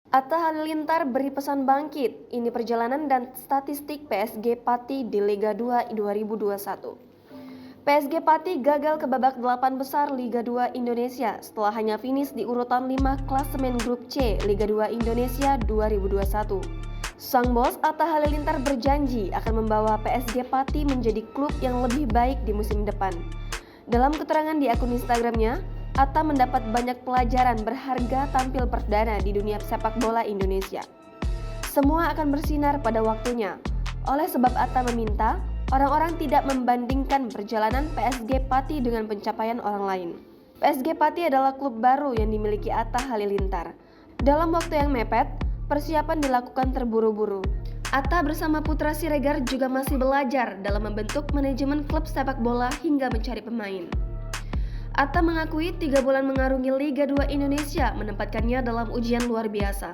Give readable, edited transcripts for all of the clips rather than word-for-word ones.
Atta Halilintar beri pesan bangkit, ini perjalanan dan statistik PSG Pati di Liga 2 2021. PSG Pati gagal ke babak 8 besar Liga 2 Indonesia setelah hanya finish di urutan 5 klasemen grup C Liga 2 Indonesia 2021. Sang bos Atta Halilintar berjanji akan membawa PSG Pati menjadi klub yang lebih baik di musim depan. Dalam keterangan di akun Instagramnya, Atta mendapat banyak pelajaran berharga tampil perdana di dunia sepak bola Indonesia. Semua akan bersinar pada waktunya. Oleh sebab Atta meminta orang-orang tidak membandingkan perjalanan PSG Pati dengan pencapaian orang lain. PSG Pati adalah klub baru yang dimiliki Atta Halilintar. Dalam waktu yang mepet, persiapan dilakukan terburu-buru. Atta bersama Putra Siregar juga masih belajar dalam membentuk manajemen klub sepak bola hingga mencari pemain. Atta mengakui 3 bulan mengarungi Liga 2 Indonesia menempatkannya dalam ujian luar biasa.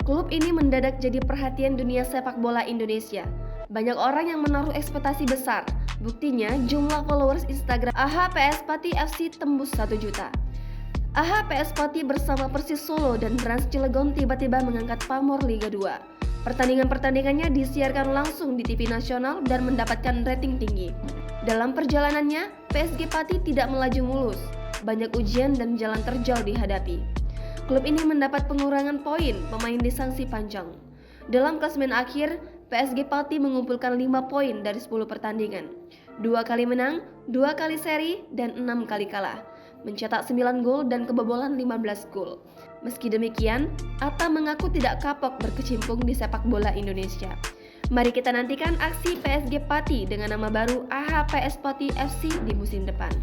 Klub ini mendadak jadi perhatian dunia sepak bola Indonesia. Banyak orang yang menaruh ekspektasi besar. Buktinya jumlah followers Instagram AHA PS Pati FC tembus 1 juta. AHA PS Pati bersama Persis Solo dan Trans Cilegon tiba-tiba mengangkat pamor Liga 2. Pertandingan-pertandingannya disiarkan langsung di TV nasional dan mendapatkan rating tinggi. Dalam perjalanannya, PSG Pati tidak melaju mulus. Banyak ujian dan jalan terjal dihadapi. Klub ini mendapat pengurangan poin, pemain disanksi panjang. Dalam klasemen akhir, PSG Pati mengumpulkan 5 poin dari 10 pertandingan. 2 kali menang, 2 kali seri, dan 6 kali kalah. Mencetak 9 gol dan kebobolan 15 gol. Meski demikian, Atta mengaku tidak kapok berkecimpung di sepak bola Indonesia. Mari kita nantikan aksi PSG Pati dengan nama baru AHA PS Pati FC di musim depan.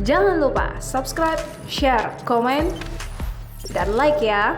Jangan lupa subscribe, share, komen, dan like ya!